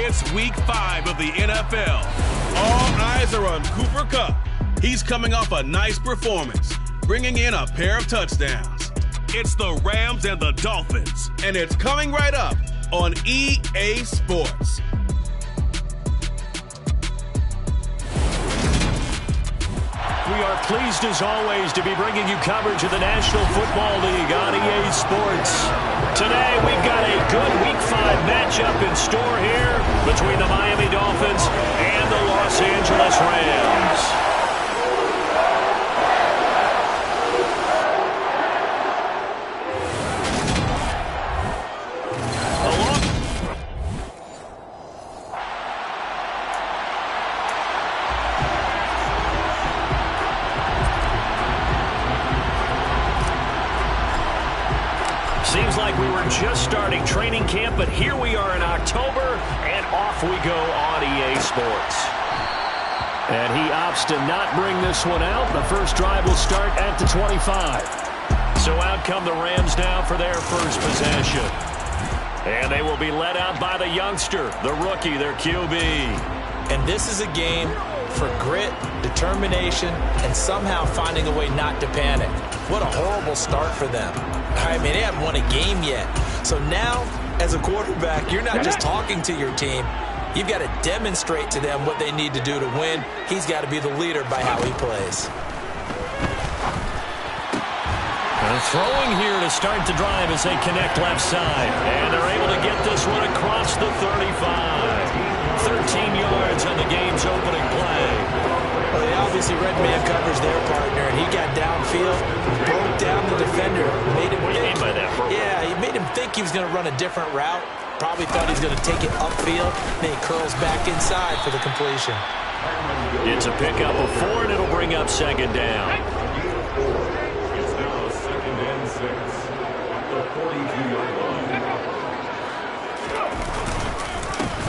It's week 5 of the NFL. All eyes are on Cooper Kupp. He's coming off a nice performance, bringing in a pair of touchdowns. It's the Rams and the Dolphins, and it's coming right up on EA Sports. We are pleased, as always, to be bringing you coverage of the National Football League on EA Sports. Today, we've got a good Week 5 matchup in store here between the Miami Dolphins and the Los Angeles Rams. Seems like we were just starting training camp, but here we are in October, and off we go on EA Sports. And he opts to not bring this one out. The first drive will start at the 25. So out come the Rams now for their first possession. And they will be led out by the youngster, the rookie, their QB. And this is a game for grit, determination, and somehow finding a way not to panic. What a horrible start for them. I mean, they haven't won a game yet. So now, as a quarterback, you're not just talking to your team. You've got to demonstrate to them what they need to do to win. He's got to be the leader by how he plays. Throwing here to start the drive as they connect left side. And they're able to get this one across the 35. 13 yards on the game's opening play. Well, they obviously read man coverage their partner, and he got downfield, broke down the defender, made him What do you mean by that? Yeah, he made him think he was going to run a different route. Probably thought he was going to take it upfield. Then he curls back inside for the completion. It's a pickup of 4, and it'll bring up second down. It's now 2nd and 6 at the 42-yard line.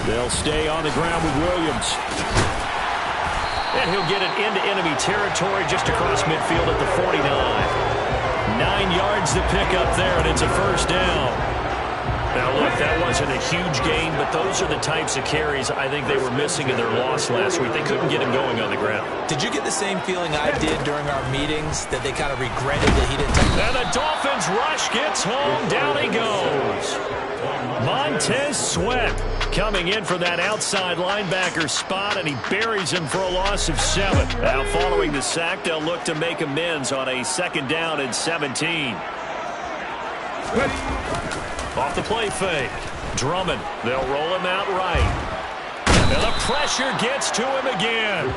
They'll stay on the ground with Williams. And he'll get it into enemy territory just across midfield at the 49. 9 yards to pick up there, and it's a first down. Now, look, that wasn't a huge gain, but those are the types of carries I think they were missing in their loss last week. They couldn't get him going on the ground. Did you get the same feeling I did during our meetings, that they kind of regretted that he didn't take it? And the Dolphins rush gets home. Down he goes. Montez Sweat coming in for that outside linebacker spot, and he buries him for a loss of 7. Now, following the sack, they'll look to make amends on a 2nd down and 17. Off the play fake. Drummond. They'll roll him out right. And the pressure gets to him again.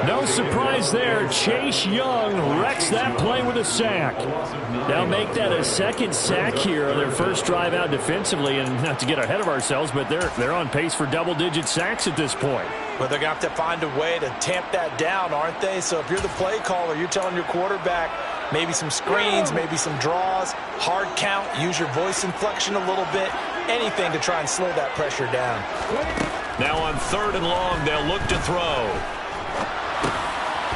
No surprise there. Chase Young wrecks that play with a sack. They'll make that a 2nd sack here on their first drive out defensively. And not to get ahead of ourselves, but they're on pace for double-digit sacks at this point. Well, they're going to have to find a way to tamp that down, aren't they? So if you're the play caller, you're telling your quarterback maybe some screens, maybe some draws, hard count, use your voice inflection a little bit, anything to try and slow that pressure down. Now on 3rd and long, they'll look to throw.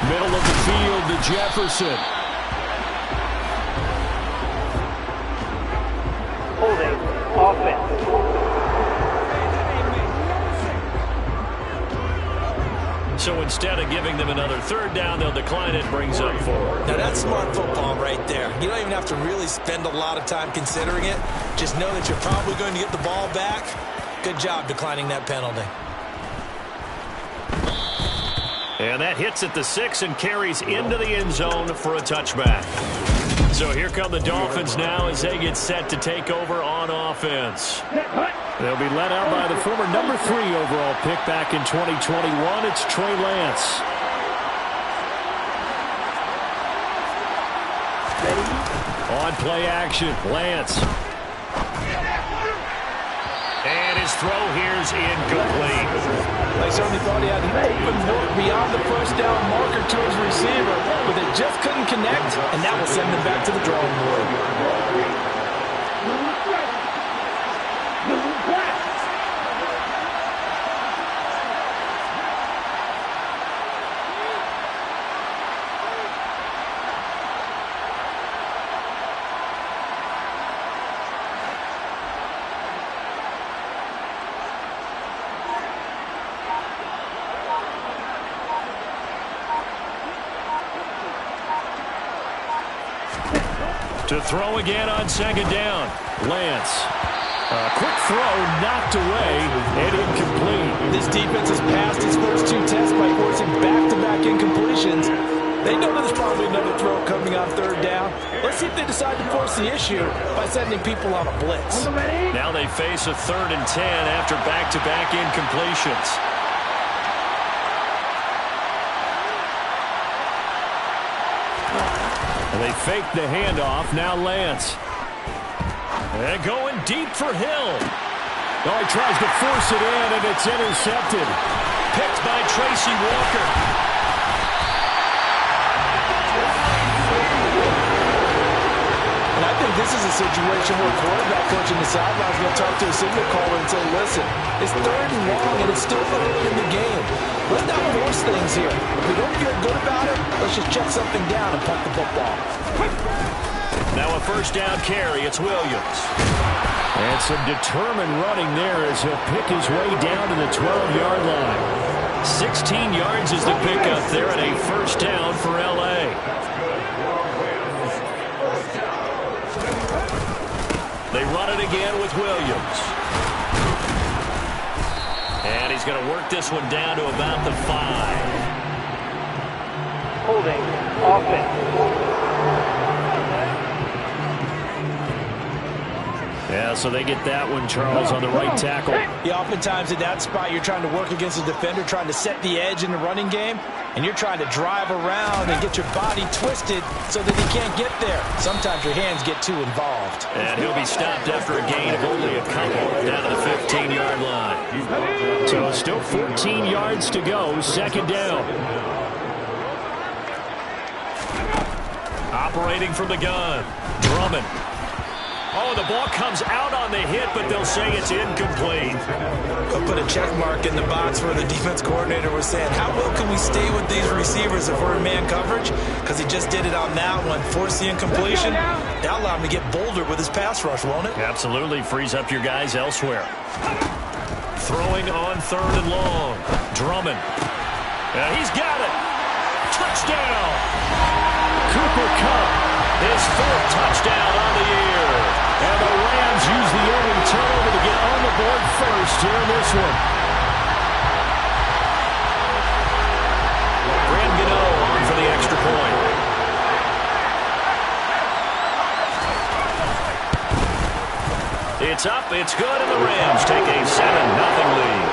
Middle of the field to Jefferson. Holding offense. So instead of giving them another 3rd down, they'll decline it, brings up 4. Now that's smart football right there. You don't even have to really spend a lot of time considering it. Just know that you're probably going to get the ball back. Good job declining that penalty. And that hits at the 6 and carries into the end zone for a touchback. So here come the Dolphins now as they get set to take over on offense. They'll be led out by the former number 3 overall pick back in 2021. It's Trey Lance. On play action, Lance. And his throw here's incomplete. They certainly thought he had an open look beyond the first down marker to his receiver, but they just couldn't connect, and that will send them back to the drawing board. To throw again on second down. Lance. A quick throw knocked away and incomplete. This defense has passed its first 2 tests by forcing back-to-back incompletions. They know there's probably another throw coming on third down. Let's see if they decide to force the issue by sending people on a blitz. Now they face a 3rd and 10 after back-to-back incompletions. And they fake the handoff. Now Lance. And going deep for Hill. Oh, he tries to force it in, and it's intercepted. Picked by Tracy Walker. And I think this is a situation where a quarterback coach in the sidelines will talk to a signal caller and say, listen, it's 3rd and long, and it's still early in the game. Let's not force things here. If we don't feel good about it, let's just check something down and punt the football. Now a first down carry. It's Williams. And some determined running there as he'll pick his way down to the 12-yard line. 16 yards is the pickup there and a first down for L.A. They run it again with Williams. And he's going to work this one down to about the 5. Holding offense. Yeah, so they get that one, Charles, on the right tackle. Yeah, oftentimes in that spot, you're trying to work against a defender, trying to set the edge in the running game, and you're trying to drive around and get your body twisted so that he can't get there. Sometimes your hands get too involved. And he'll be stopped after a gain of only a couple down to the 15-yard line. So still 14 yards to go, second down. Operating from the gun, Drummond. Oh, the ball comes out on the hit, but they'll say it's incomplete. They'll put a check mark in the box where the defense coordinator was saying, how well can we stay with these receivers if we're in man coverage? Because he just did it on that one. Force the incompletion. That'll allow him to get bolder with his pass rush, won't it? Absolutely. Frees up your guys elsewhere. Throwing on 3rd and long. Drummond. And he's got it. Touchdown. Cooper Kupp. His 4th touchdown on the year. And the Rams use the early turnover to get on the board first here in this one. Gano on for the extra point. It's up, it's good, and the Rams take a 7-0 lead.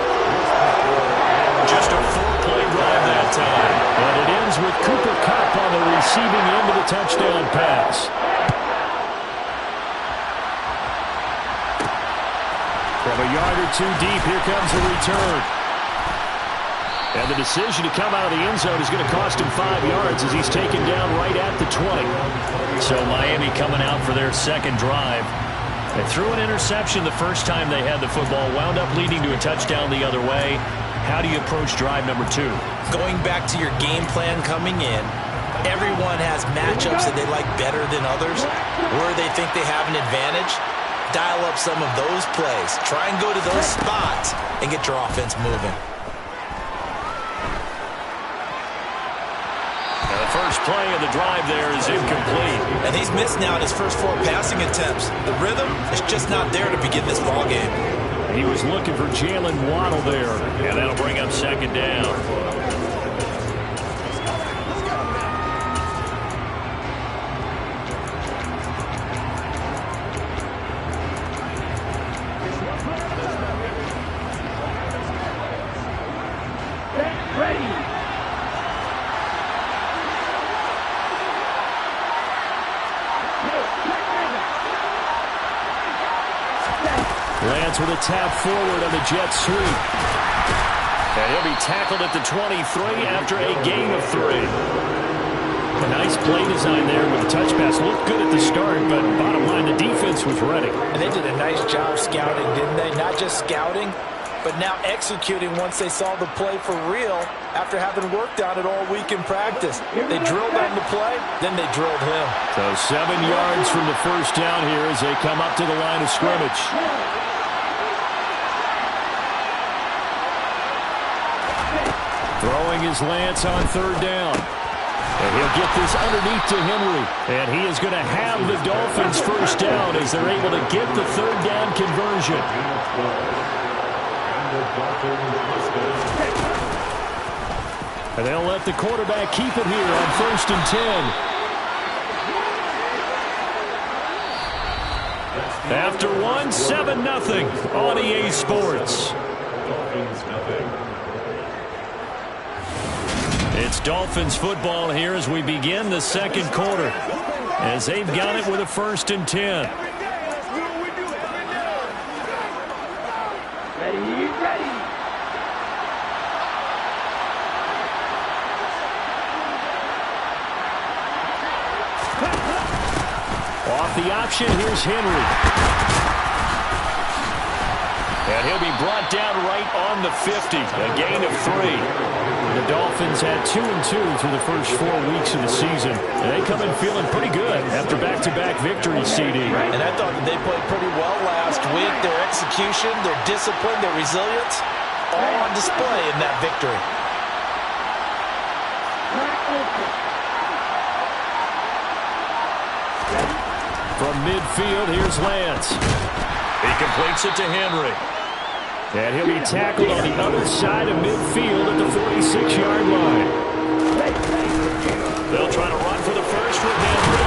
Just a 4-play drive that time. And it ends with Cooper Kupp on the receiving end of the touchdown pass. From a yard or two deep, here comes the return. And the decision to come out of the end zone is going to cost him 5 yards as he's taken down right at the 20. So Miami coming out for their second drive. They threw an interception the first time they had the football, wound up leading to a touchdown the other way. How do you approach drive number 2? Going back to your game plan coming in, everyone has matchups that they like better than others, where they think they have an advantage. Dial up some of those plays. Try and go to those spots and get your offense moving. Now the first play of the drive there is incomplete. And he's missed now in his first 4 passing attempts. The rhythm is just not there to begin this ball game. He was looking for Jalen Waddle there, and that'll bring up second down. Lance with a tap forward on the jet sweep. And he'll be tackled at the 23 after a gain of 3. A nice play design there with the touch pass. Looked good at the start, but bottom line, the defense was ready. And they did a nice job scouting, didn't they? Not just scouting, but now executing once they saw the play for real after having worked on it all week in practice. They drilled on the play, then they drilled him. So 7 yards from the first down here as they come up to the line of scrimmage. Throwing is Lance on 3rd down. And he'll get this underneath to Henry. And he is going to have the Dolphins first down as they're able to get the third down conversion. And they'll let the quarterback keep it here on 1st and 10. After 7-0 on EA Sports. It's Dolphins football here as we begin the second quarter, as they've got it with a 1st and 10. Ready. Off the option, here's Henry. And he'll be brought down right on the 50, a gain of 3. The Dolphins had 2-2 through the first 4 weeks of the season. And they come in feeling pretty good after back-to-back victories, CD. And I thought that they played pretty well last week. Their execution, their discipline, their resilience, all on display in that victory. From midfield, here's Lance. He completes it to Henry. And he'll be tackled on the other side of midfield at the 46-yard line. They'll try to run for the first with Henry.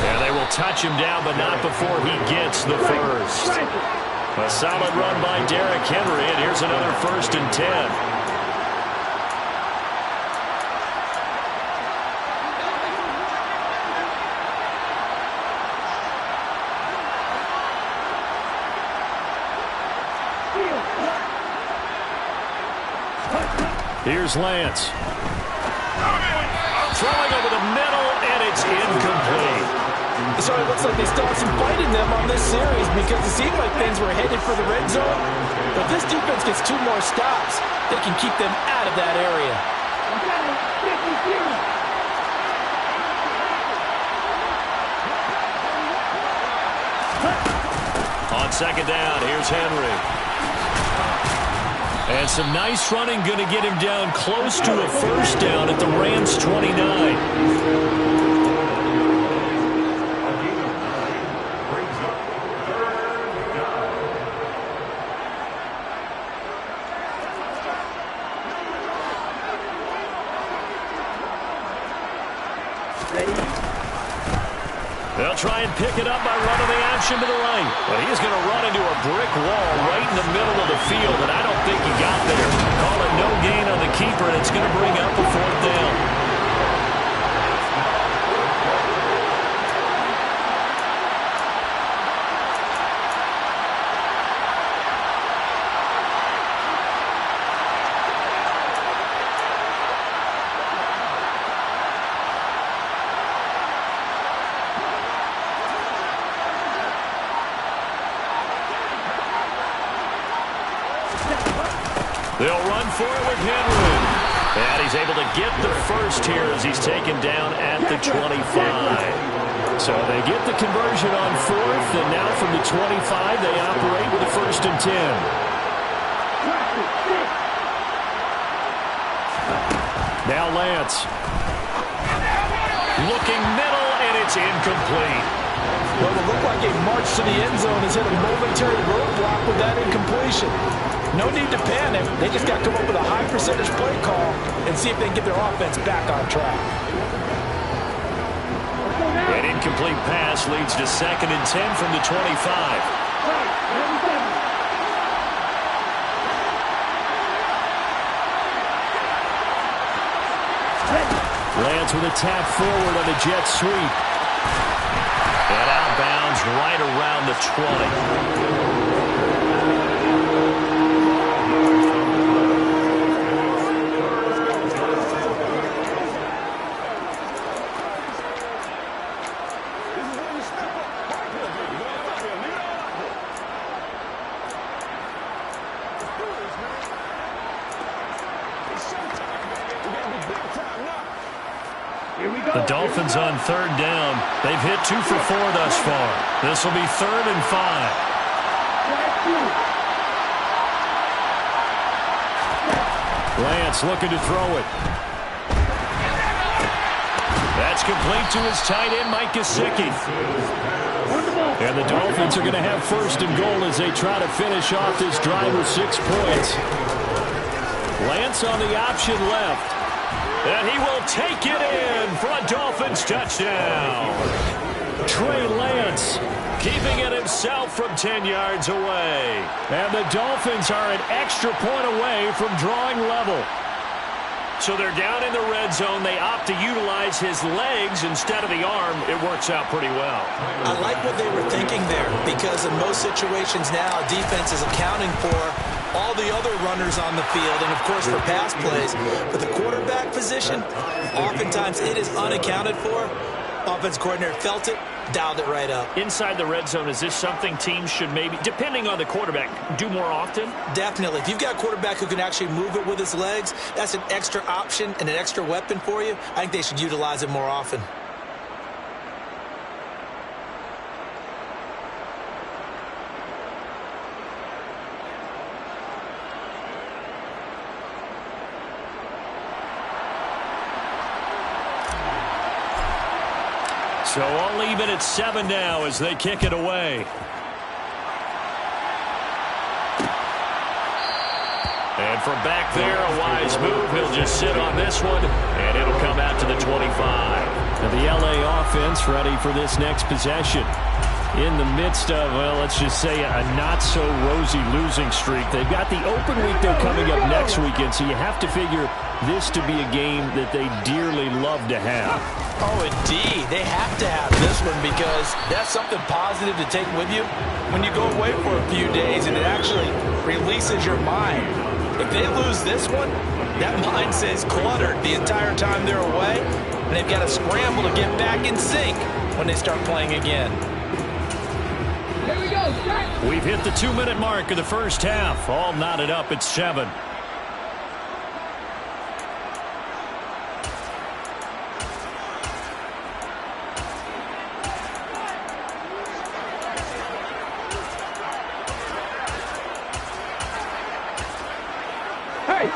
And they will touch him down, but not before he gets the first. A solid run by Derrick Henry, and here's another 1st and 10. Here's Lance. Throwing over the middle, and it's incomplete. So it looks like they still have some fight in them on this series because it seemed like things were headed for the red zone. But this defense gets 2 more stops. They can keep them out of that area. On 2nd down, here's Henry. And some nice running going to get him down close to a first down at the Rams' 29. They'll try and pick it up by running the action to the right. But he's going to run into a brick wall right in the middle of the field, and I don't think he got there. Call it no gain on the keeper, and it's going to bring up a 4th down. They'll run for it with Henry. And he's able to get the first here as he's taken down at the 25. So they get the conversion on 4th, and now from the 25, they operate with a 1st and 10. Now Lance. Looking middle, and it's incomplete. Well, it looked like a march to the end zone has hit a momentary roadblock with that incompletion. No need to panic. They just got to come up with a high percentage play call and see if they can get their offense back on track. An incomplete pass leads to 2nd and 10 from the 25. Lance with a tap forward on a jet sweep. And outbounds right around the 20. The Dolphins on 3rd down. They've hit 2 for 4 thus far. This will be 3rd and 5. Lance looking to throw it. That's complete to his tight end, Mike Gesicki. And the Dolphins are going to have first and goal as they try to finish off this drive with 6 points. Lance on the option left. And he will take it in for a Dolphins touchdown. Trey Lance keeping it himself from 10 yards away. And the Dolphins are an extra point away from drawing level. So they're down in the red zone. They opt to utilize his legs instead of the arm. It works out pretty well. I like what they were thinking there, because in most situations now, defense is accounting for all the other runners on the field and, of course, for pass plays. But the quarterback position, oftentimes it is unaccounted for. Offense coordinator felt it, dialed it right up. Inside the red zone, is this something teams should maybe, depending on the quarterback, do more often? Definitely. If you've got a quarterback who can actually move it with his legs, that's an extra option and an extra weapon for you. I think they should utilize it more often. So all even at 7 now as they kick it away. And from back there, a wise move. He'll just sit on this one, and it'll come out to the 25. Now the LA offense ready for this next possession. In the midst of, well, let's just say a not-so-rosy losing streak. They've got the open week, though, coming up next weekend, so you have to figure this to be a game that they dearly love to have. Oh, indeed. They have to have this one because that's something positive to take with you when you go away for a few days, and it actually releases your mind. If they lose this one, that mind stays cluttered the entire time they're away, and they've got to scramble to get back in sync when they start playing again. We've hit the 2-minute mark of the first half. All knotted up at 7.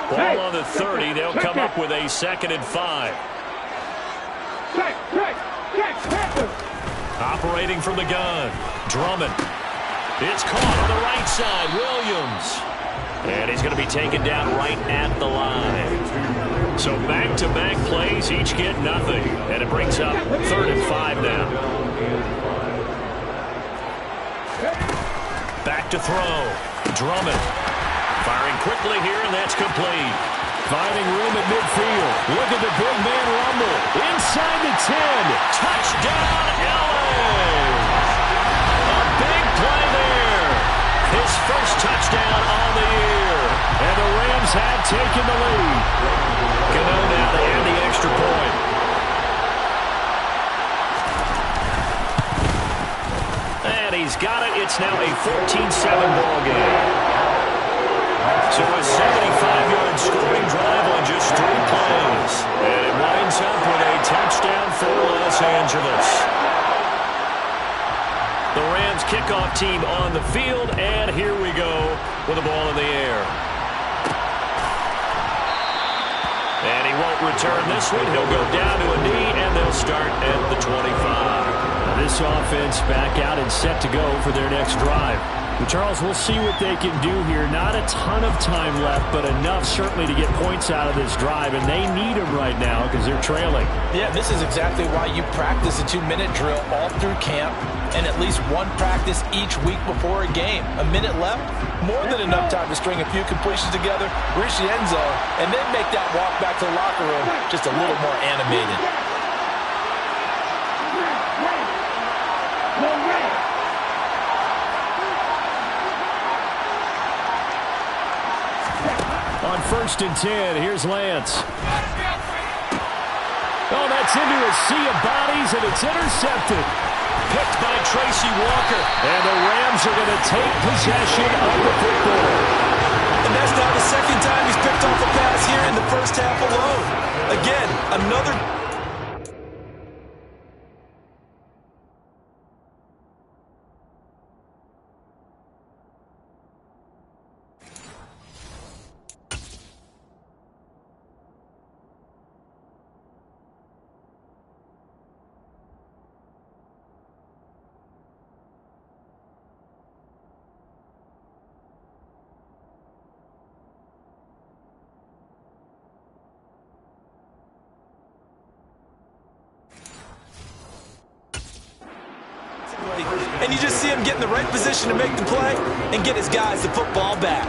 Ball on the 30. They'll come up with a 2nd and 5. Operating from the gun. Drummond. It's caught on the right side. Williams. And he's going to be taken down right at the line. So back-to-back plays, each get nothing. And it brings up 3rd and 5 now. Back to throw. Drummond. Firing quickly here, and that's complete. Finding room at midfield. Look at the big man rumble. Inside the 10. Touchdown, LA. A big play there. His first touchdown on the year. And the Rams have taken the lead. Cano now to add the extra point. And he's got it. It's now a 14-7 ball game. So a 75-yard scoring drive on just 3 plays. And it winds up with a touchdown for Los Angeles. The Rams kickoff team on the field, and here we go with the ball in the air. And he won't return this one. He'll go down to a knee, and they'll start at the 25. Now this offense back out and set to go for their next drive. Well, Charles, we'll see what they can do here. Not a ton of time left, but enough certainly to get points out of this drive, and they need them right now because they're trailing. Yeah, this is exactly why you practice a 2-minute drill all through camp and at least one practice each week before a game. A minute left, more than enough time to string a few completions together, reach the end zone, and then make that walk back to the locker room just a little more animated. On 1st and 10, here's Lance. Oh, that's into a sea of bodies, and it's intercepted. Picked by Tracy Walker. And the Rams are going to take possession of the football. And that's now the 2nd time he's picked off a pass here in the first half alone. Again, another... And you just see him get in the right position to make the play and get his guys the football back.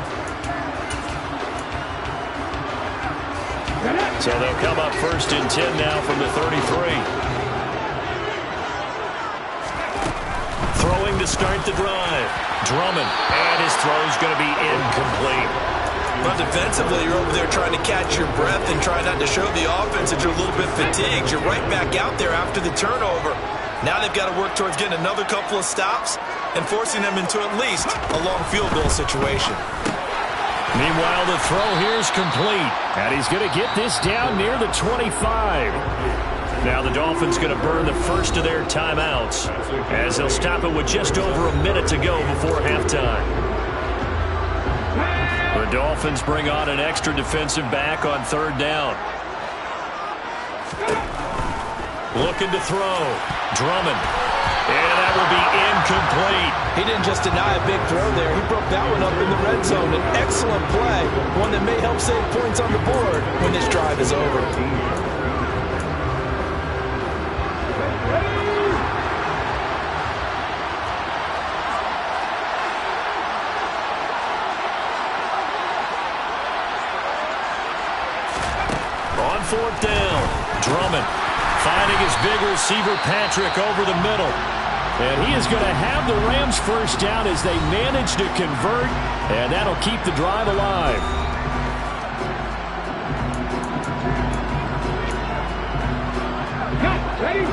So they'll come up 1st and 10 now from the 33. Throwing to start the drive. Drummond, and his throw's going to be incomplete. But defensively, you're over there trying to catch your breath and try not to show the offense that you're a little bit fatigued. You're right back out there after the turnover. Now they've got to work towards getting another couple of stops and forcing them into at least a long field goal situation. Meanwhile, the throw here is complete, and he's going to get this down near the 25. Now the Dolphins going to burn the first of their timeouts as they'll stop it with just over a minute to go before halftime. The Dolphins bring on an extra defensive back on 3rd down. Looking to throw. Drummond. And that will be incomplete. He didn't just deny a big throw there. He broke that one up in the red zone. An excellent play. One that may help save points on the board when this drive is over. On 4th down, Drummond finding his big receiver Patrick over the middle. And he is going to have the Rams first down as they manage to convert, and that'll keep the drive alive. Ready?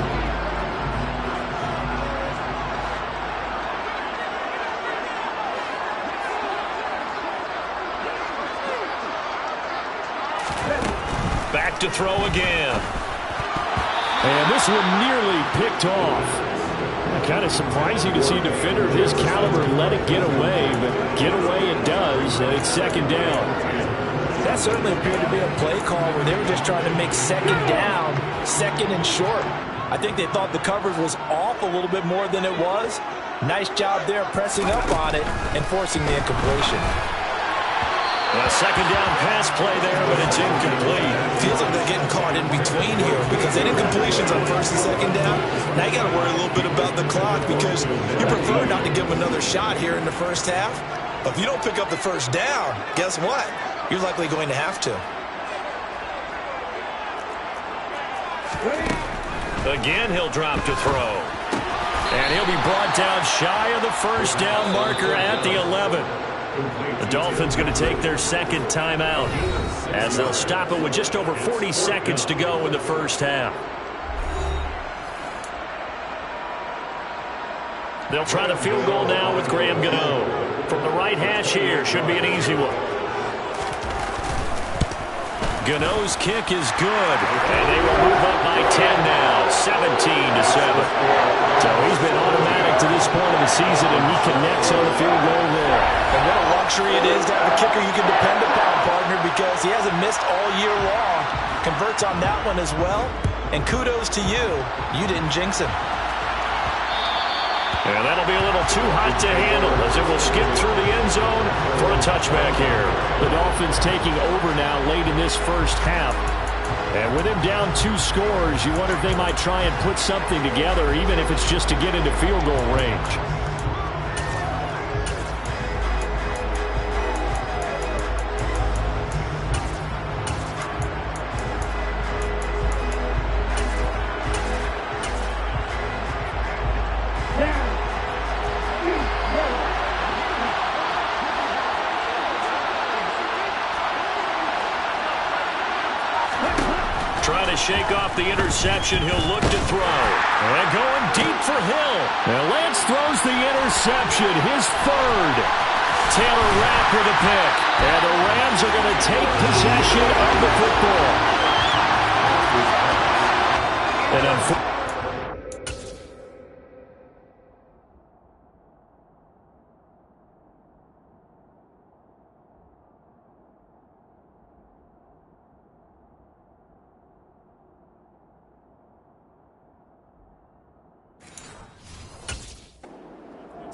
Back to throw again. And this one nearly picked off. Kind of surprising to see a defender of his caliber let it get away, but get away it does, and it's 2nd down. That certainly appeared to be a play call where they were just trying to make 2nd down, 2nd and short. I think they thought the coverage was off a little bit more than it was. Nice job there pressing up on it and forcing the incompletion. A 2nd down pass play there, but it's incomplete. Feels like they're getting caught in between here because any incompletions on 1st and 2nd down, now you got to worry a little bit about the clock because you prefer not to give them another shot here in the 1st half. But if you don't pick up the 1st down, guess what? You're likely going to have to. Again, he'll drop to throw. And he'll be brought down shy of the 1st down marker at the 11. The Dolphins going to take their 2nd timeout as they'll stop it with just over 40 seconds to go in the 1st half. They'll try the field goal now with Graham Gano. From the right hash here, should be an easy one. Gano's kick is good, and they will move up by 10 now, 17-7. So he's been automatic to this point of the season, and he connects on the field goal there. And what a luxury it is to have a kicker you can depend upon, partner, because he hasn't missed all year long. Converts on that one as well, and kudos to you. You didn't jinx him. And that'll be a little too hot to handle as it will skip through the end zone for a touchback here. The Dolphins taking over now late in this 1st half. And with him down 2 scores, you wonder if they might try and put something together, even if it's just to get into field goal range. Trying to shake off the interception. He'll look to throw. And going deep for Hill. And Lance throws the interception, his 3rd. Taylor Rapp with a pick. And the Rams are going to take possession of the football. And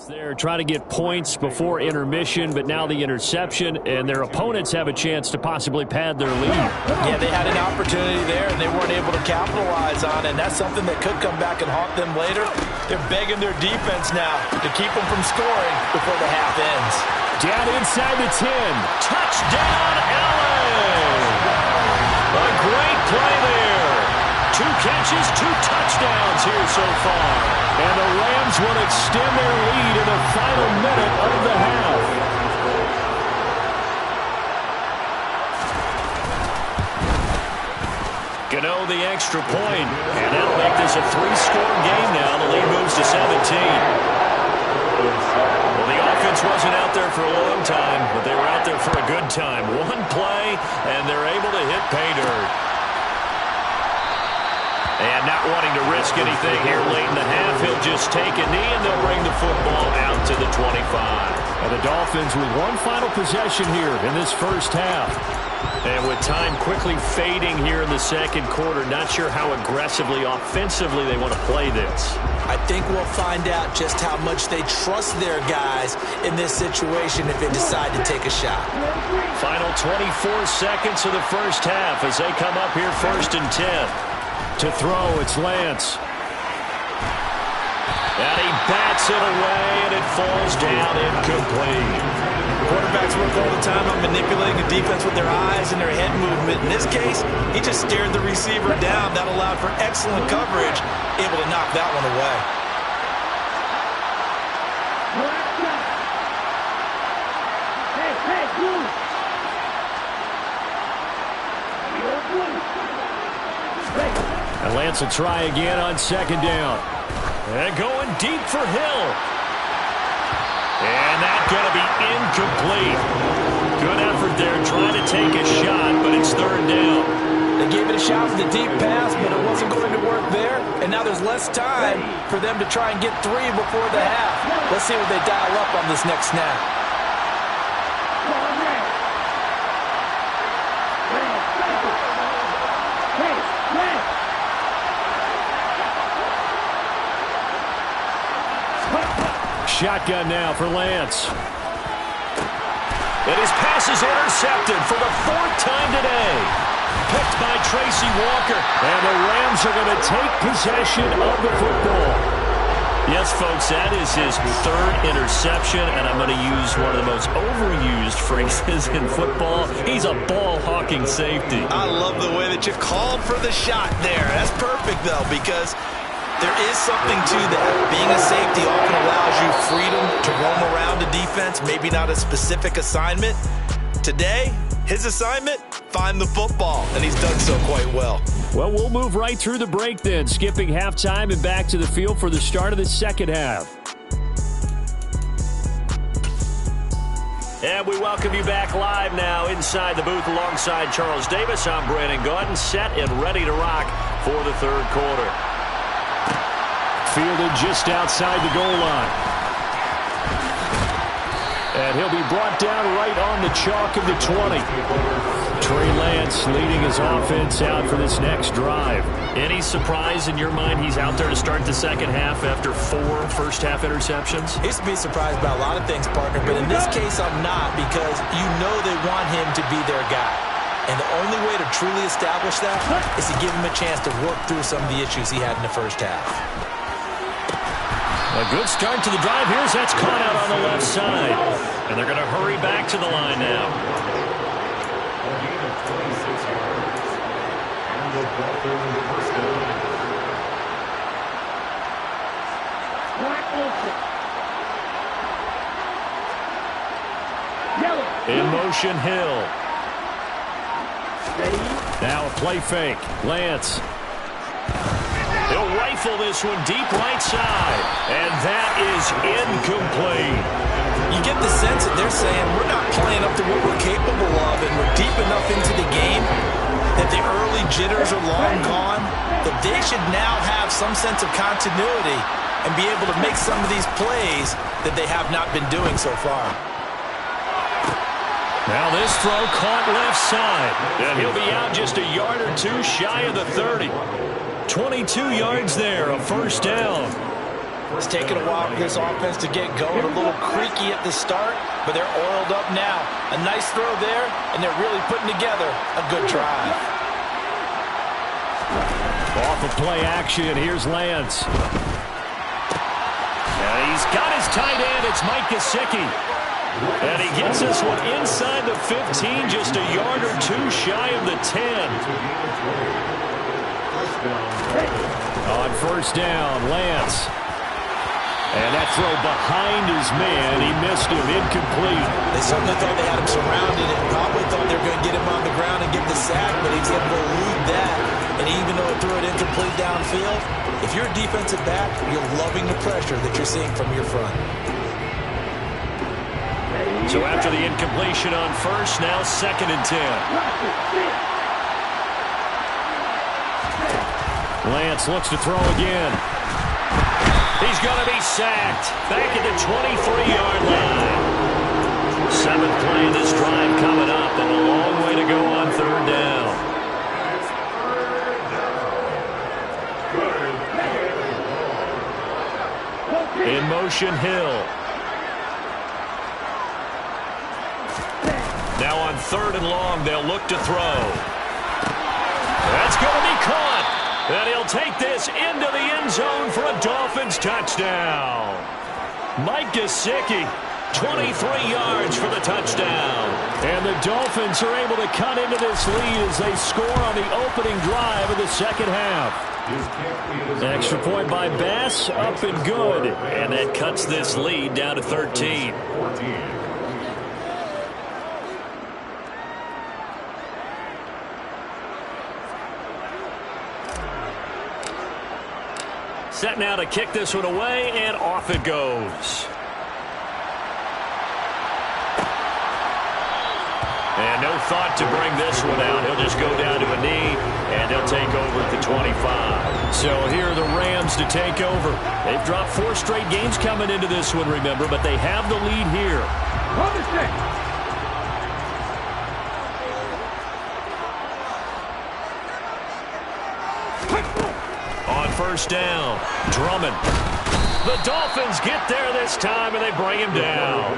They're trying to get points before intermission, but now the interception, and their opponents have a chance to possibly pad their lead. Yeah, they had an opportunity there, and they weren't able to capitalize on it, and that's something that could come back and haunt them later. They're begging their defense now to keep them from scoring before the half ends. Down inside the 10. Touchdown, Allen! A great play there. 2 catches, 2 touchdowns here so far. And the Rams will extend their lead in the final minute of the half. Gano the extra point. And that'll make this a 3-score game now. The lead moves to 17. Well, the offense wasn't out there for a long time, but they were out there for a good time. One play, and they're able to hit pay dirt. And not wanting to risk anything here late in the half, he'll just take a knee, and they'll bring the football out to the 25. And the Dolphins with one final possession here in this first half. And with time quickly fading here in the second quarter, not sure how aggressively, offensively they want to play this. I think we'll find out just how much they trust their guys in this situation if they decide to take a shot. Final 24 seconds of the first half as they come up here 1st and 10. To throw, it's Lance. And he bats it away, and it falls down incomplete. Quarterbacks work all the time on manipulating the defense with their eyes and their head movement. In this case, he just stared the receiver down. That allowed for excellent coverage, able to knock that one away. And Lance will try again on 2nd down. And going deep for Hill. And that's going to be incomplete. Good effort there trying to take a shot, but it's 3rd down. They gave it a shot for the deep pass, but it wasn't going to work there. And now there's less time for them to try and get 3 before the half. Let's see what they dial up on this next snap. Shotgun now for Lance. And his pass is intercepted for the 4th time today. Picked by Tracy Walker. And the Rams are going to take possession of the football. Yes, folks, that is his 3rd interception, and I'm going to use one of the most overused phrases in football. He's a ball-hawking safety. I love the way that you called for the shot there. That's perfect, though, because there is something to that. Being a safety often allows you freedom to roam around a defense, maybe not a specific assignment. Today, his assignment, find the football, and he's done so quite well. Well, we'll move right through the break then, skipping halftime and back to the field for the start of the second half. And we welcome you back live now inside the booth alongside Charles Davis. I'm Brandon Gaudin, set and ready to rock for the 3rd quarter. Fielded just outside the goal line. And he'll be brought down right on the chalk of the 20. Trey Lance leading his offense out for this next drive. Any surprise in your mind he's out there to start the second half after 4 first-half interceptions? I used to be surprised by a lot of things, partner, but in this case I'm not, because you know they want him to be their guy. And the only way to truly establish that is to give him a chance to work through some of the issues he had in the first half. A good start to the drive. Here's that's caught out on the left side. And they're going to hurry back to the line now. In motion, Hill. Now a play fake. Lance. He'll rifle this one deep right side. And that is incomplete. You get the sense that they're saying we're not playing up to what we're capable of, and we're deep enough into the game that the early jitters are long gone, that they should now have some sense of continuity and be able to make some of these plays that they have not been doing so far. Now this throw caught left side. And he'll be out just a yard or two shy of the 30. 22 yards there, a first down. It's taken a while for this offense to get going. A little creaky at the start, but they're oiled up now. A nice throw there, and they're really putting together a good drive. Off of play action, here's Lance. And he's got his tight end. It's Mike Gesicki. And he gets this one inside the 15, just a yard or two shy of the 10. On first down, Lance. And that throw behind his man, he missed him, incomplete. They certainly thought they had him surrounded and probably thought they were going to get him on the ground and get the sack, but he was able to elude that. And even though it threw it incomplete downfield, if you're a defensive back, you're loving the pressure that you're seeing from your front. So after the incompletion on first, now 2nd and 10. Lance looks to throw again. He's going to be sacked. Back at the 23-yard line. 7th play of this drive coming up, and a long way to go on 3rd down. In motion, Hill. Now on 3rd and long, they'll look to throw. That's going to be caught. And he'll take this into the end zone for a Dolphins touchdown. Mike Gesicki, 23 yards for the touchdown. And the Dolphins are able to cut into this lead as they score on the opening drive of the 2nd half. Extra point by Bass, up and good. And that cuts this lead down to 13. Set now to kick this one away, and off it goes. And no thought to bring this one out. He'll just go down to a knee, and they'll take over at the 25. So here are the Rams to take over. They've dropped 4 straight games coming into this one, remember, but they have the lead here. On first down, Drummond. The Dolphins get there this time, and they bring him down.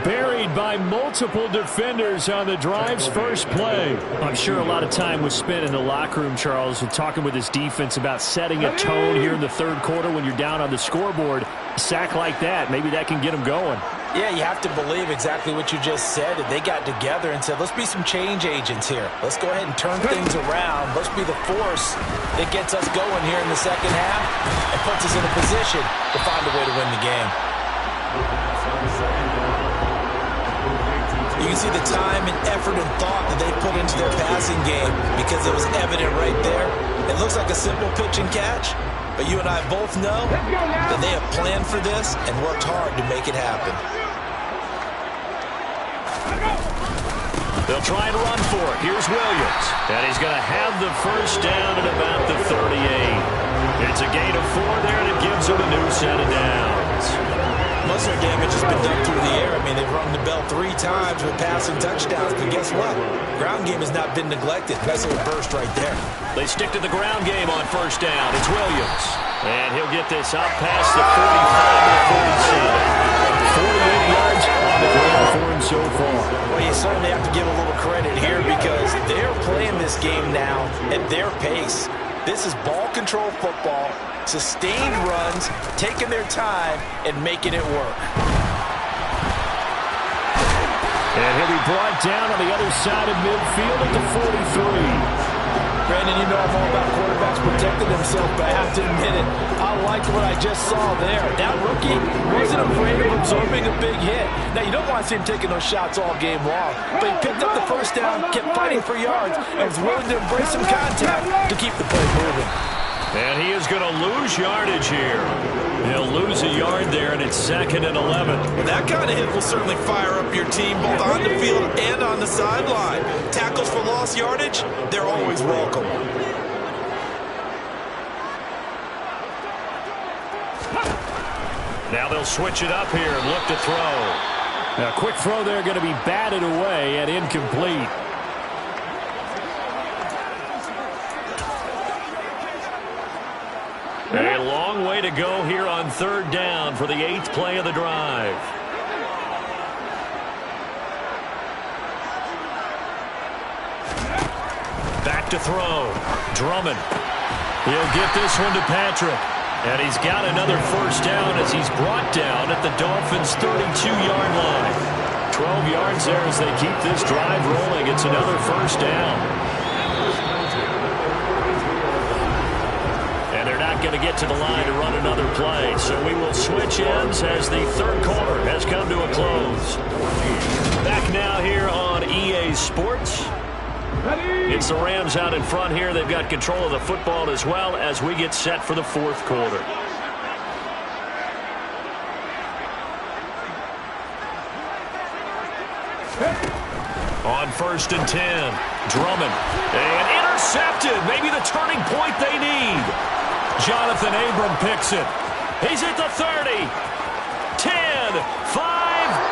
Buried by multiple defenders on the drive's first play. I'm sure a lot of time was spent in the locker room, Charles, talking with his defense about setting a tone here in the 3rd quarter when you're down on the scoreboard. A sack like that, maybe that can get them going. Yeah, you have to believe exactly what you just said. They got together and said, let's be some change agents here. Let's go ahead and turn things around. Let's be the force that gets us going here in the 2nd half and puts us in a position to find a way to win the game. You can see the time and effort and thought that they put into their passing game because it was evident right there. It looks like a simple pitch and catch, but you and I both know that they have planned for this and worked hard to make it happen. They'll try and run for it. Here's Williams. And he's going to have the first down at about the 38. It's a gain of 4 there, and it gives them a new set of downs. Most of their damage has been done through the air. I mean, they've rung the bell 3 times with passing touchdowns, but guess what? Ground game has not been neglected. Nice little burst right there. They stick to the ground game on first down. It's Williams. And he'll get this out past the 45 to the 47. 48 yards on the ground for him so far. Well, you certainly have to give a little credit here because they're playing this game now at their pace. This is ball control football, sustained runs, taking their time, and making it work. And he'll be brought down on the other side of midfield at the 43. Brandon, you know I'm all about quarterbacks protecting themselves, but I have to admit it, I like what I just saw there. That rookie wasn't afraid of absorbing a big hit. Now, you don't want to see him taking those shots all game long, but he picked up the first down, kept fighting for yards, and was willing to embrace some contact to keep the play moving. And he is going to lose yardage here. He'll lose a yard there, and it's 2nd and 11. Well, that kind of hit will certainly fire up your team, both on the field and on the sideline. Tackles for lost yardage, they're always welcome. Now they'll switch it up here and look to throw. A quick throw there going to be batted away and incomplete. A long way to go here on 3rd down for the 8th play of the drive. Back to throw. Drummond. He'll get this one to Patrick. And he's got another 1st down as he's brought down at the Dolphins' 32-yard line. 12 yards there as they keep this drive rolling. It's another 1st down. And they're not going to get to the line to run another play. So we will switch ends as the 3rd quarter has come to a close. Back now here on EA Sports. It's the Rams out in front here. They've got control of the football as well as we get set for the 4th quarter. On 1st and 10, Drummond. And intercepted. Maybe the turning point they need. Jonathan Abram picks it. He's at the 30. 10, 5,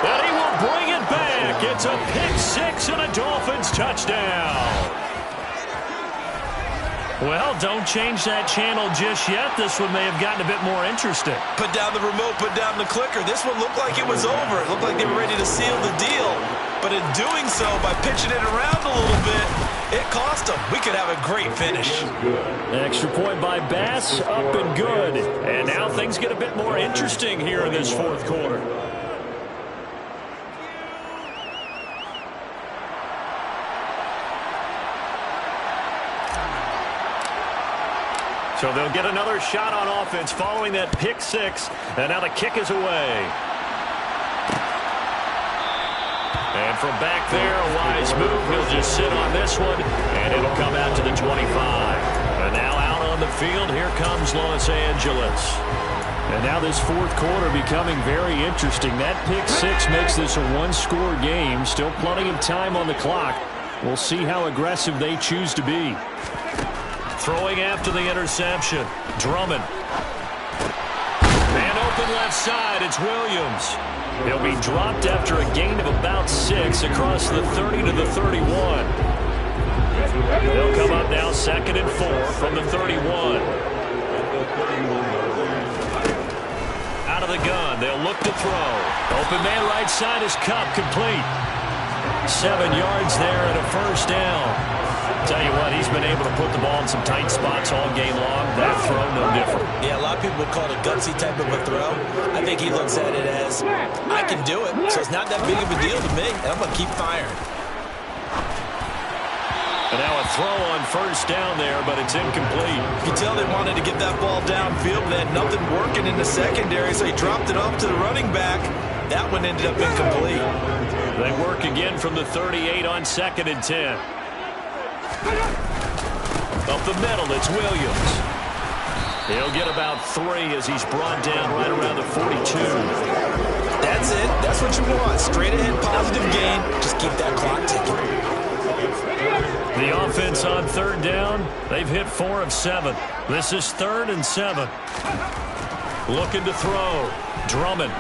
and he will bring it back. It's a pick 6 and a Dolphins touchdown. Well, don't change that channel just yet. This one may have gotten a bit more interesting. Put down the remote, put down the clicker. This one looked like it was over. It looked like they were ready to seal the deal. But in doing so, by pitching it around a little bit, it cost them. We could have a great finish. Extra point by Bass, up and good. And now things get a bit more interesting here in this 4th quarter. So they'll get another shot on offense following that pick 6. And now the kick is away. And from back there, a wise move. He'll just sit on this one, and it'll come out to the 25. And now out on the field, here comes Los Angeles. And now this 4th quarter becoming very interesting. That pick 6 makes this a 1-score game. Still plenty of time on the clock. We'll see how aggressive they choose to be. Throwing after the interception. Drummond. Man open left side. It's Williams. He'll be dropped after a gain of about 6 across the 30 to the 31. They'll come up now 2nd and 4 from the 31. Out of the gun. They'll look to throw. Open man right side is Cup complete. 7 yards there and a 1st down. Tell you what, he's been able to put the ball in some tight spots all game long. That throw, no different. Yeah, a lot of people would call it a gutsy type of a throw. I think he looks at it as, I can do it, so it's not that big of a deal to me, and I'm going to keep firing. And now a throw on 1st down there, but it's incomplete. You can tell they wanted to get that ball downfield, but they had nothing working in the secondary, so he dropped it off to the running back. That one ended up incomplete. They work again from the 38 on 2nd and 10. Up the middle, it's Williams. He'll get about 3 as he's brought down right around the 42. That's it. That's what you want. Straight ahead, positive gain. Just keep that clock ticking. The offense on 3rd down, they've hit 4 of 7. This is 3rd and 7. Looking to throw. Drummond.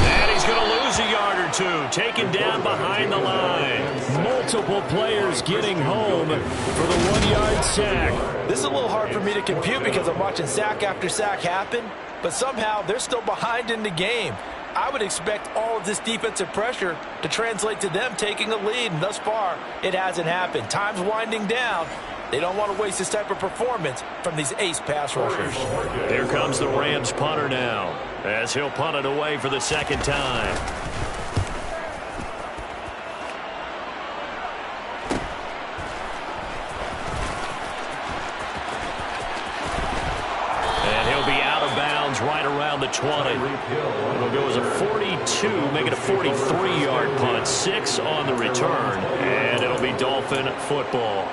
And he's going to lose a yard or 2. Taken down behind the line. Multiple players getting home for the 1-yard sack. This is a little hard for me to compute because I'm watching sack after sack happen, but somehow they're still behind in the game. I would expect all of this defensive pressure to translate to them taking a lead, and thus far, it hasn't happened. Time's winding down. They don't want to waste this type of performance from these ace pass rushers. Here comes the Rams punter now, as he'll punt it away for the 2nd time. And he'll be out of bounds right around the 20. It'll go as a 42, make it a 43-yard punt. 6 on the return, and it'll be Dolphin football.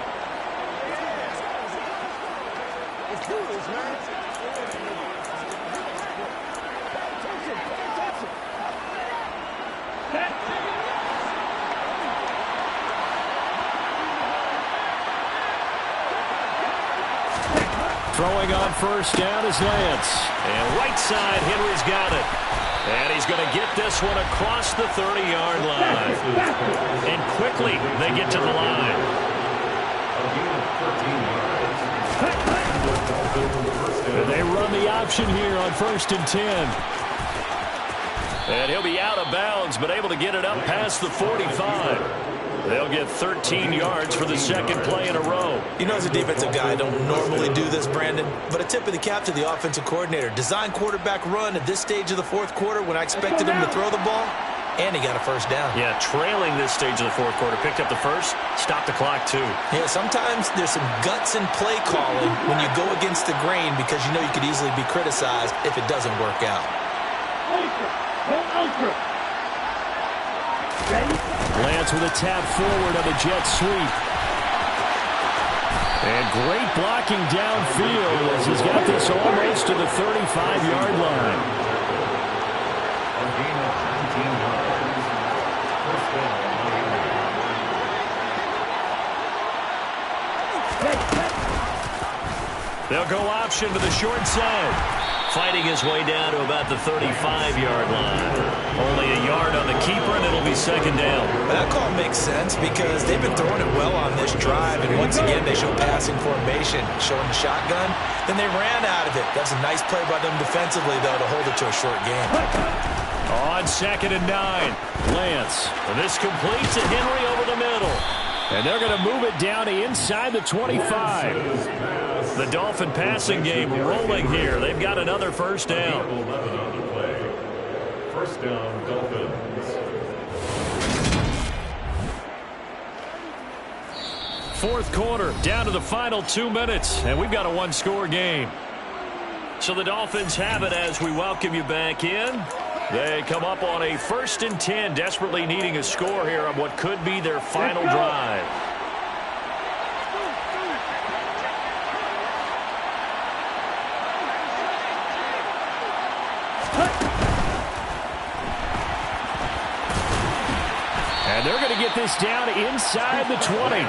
Throwing on 1st down is Lance. And right side, Henry's got it. And he's going to get this one across the 30-yard line. And quickly, they get to the line. And they run the option here on 1st and 10. And he'll be out of bounds, but able to get it up past the 45. They'll get 13 yards for the second play in a row. You know, as a defensive guy, I don't normally do this, Brandon, but a tip of the cap to the offensive coordinator. Design quarterback run at this stage of the fourth quarter when I expected him to throw the ball, and he got a first down. Yeah, trailing this stage of the fourth quarter. Picked up the first, stopped the clock, too. Yeah, sometimes there's some guts in play calling when you go against the grain because you know you could easily be criticized if it doesn't work out. Lance with a tap forward on the jet sweep. And great blocking downfield as he's got this almost to the 35-yard line. A gain of 19 yards. First down. They'll go option to the short side. Fighting his way down to about the 35-yard line. Only a yard on the keeper, and it'll be second down. That call makes sense because they've been throwing it well on this drive, and once again they show passing formation, showing the shotgun. Then they ran out of it. That's a nice play by them defensively, though, to hold it to a short game. On 2nd and 9, Lance. And this completes to Henry over the middle. And they're going to move it down to inside the 25. The Dolphin passing game rolling here. They've got another first down. 11 on the play. First down, Dolphins. Fourth quarter, down to the final 2 minutes, and we've got a one-score game. So the Dolphins have it as we welcome you back in. They come up on a 1st and 10, desperately needing a score here on what could be their final drive. And they're going to get this down inside the 20.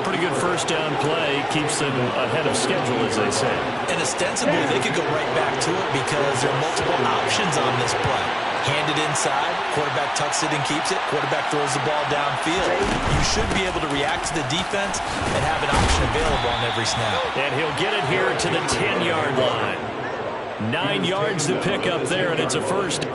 Pretty good first down play. Keeps them ahead of schedule, as they say. And ostensibly, they could go right back to it because there are multiple options on this play. Hand it inside, quarterback tucks it and keeps it, quarterback throws the ball downfield. You should be able to react to the defense and have an option available on every snap. And he'll get it here to the 10-yard line. 9 yards to pick up there, and it's a first.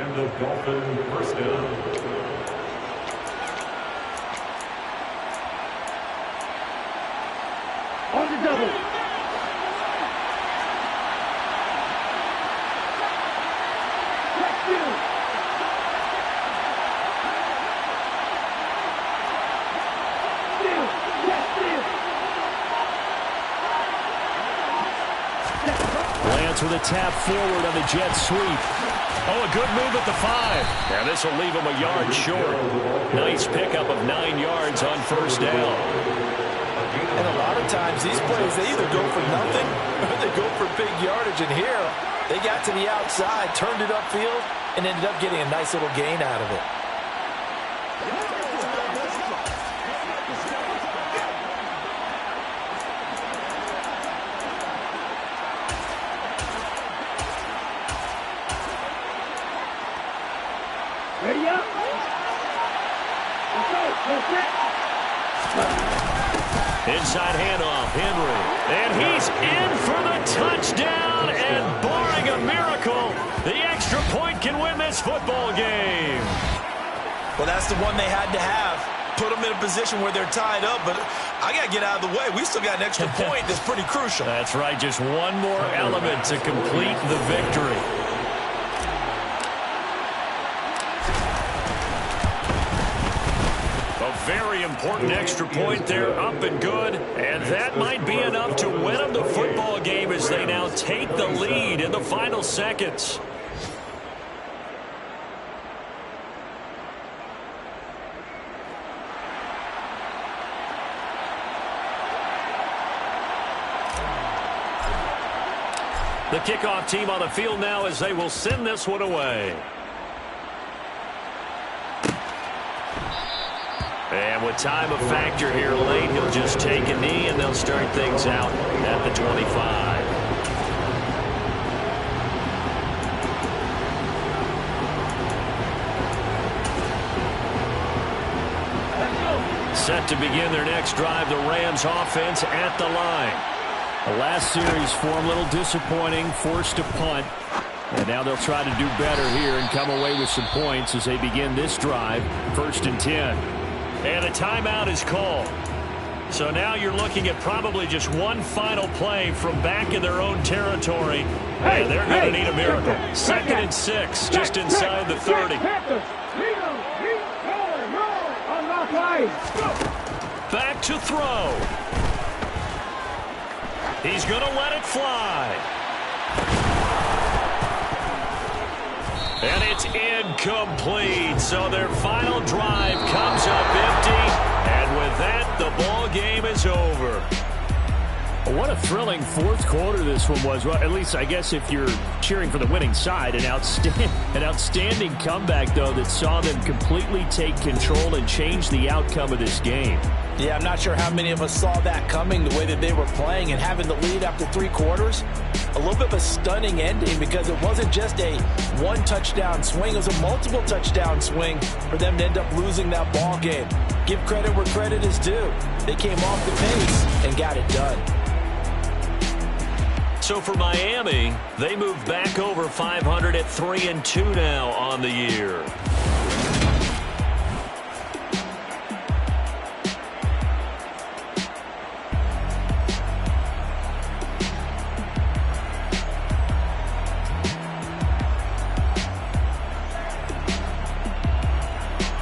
The Dolphin first down. On the double. Check two. Steal. Check steal. Lance with a tap forward on the jet sweep. Oh, a good move at the 5. Now this will leave him a yard short. Nice pickup of 9 yards on first down. And a lot of times these plays, they either go for nothing or they go for big yardage. And here, they got to the outside, turned it upfield, and ended up getting a nice little gain out of it. Ready up. Let's go. Let's set. Inside handoff, Henry. And he's in for the touchdown. And barring a miracle, the extra point can win this football game. Well, that's the one they had to have. Put them in a position where they're tied up, but I got to get out of the way. We still got an extra point that's pretty crucial. That's right, just one more element to complete the victory. A very important extra point there, up and good, and that might be enough to win them the football game as they now take the lead in the final seconds. The kickoff team on the field now as they will send this one away. And with time a factor here late, he'll just take a knee and they'll start things out at the 25. Set to begin their next drive, the Rams offense at the line. The last series for them, a little disappointing, forced to punt. And now they'll try to do better here and come away with some points as they begin this drive, 1st and 10. And a timeout is called. So now you're looking at probably just one final play from back in their own territory. And they're going to need a miracle. 2nd and 6, just inside the 30. Back to throw. He's going to let it fly. And it's incomplete. So their final drive comes up empty. And with that, the ball game is over. What a thrilling fourth quarter this one was. Well, at least I guess if you're cheering for the winning side, an outstanding comeback, though, that saw them completely take control and change the outcome of this game. Yeah, I'm not sure how many of us saw that coming, the way that they were playing and having the lead after 3 quarters. A little bit of a stunning ending because it wasn't just a one-touchdown swing. It was a multiple touchdown swing for them to end up losing that ball game. Give credit where credit is due. They came off the pace and got it done. So for Miami, they move back over 500 at 3-2 now on the year.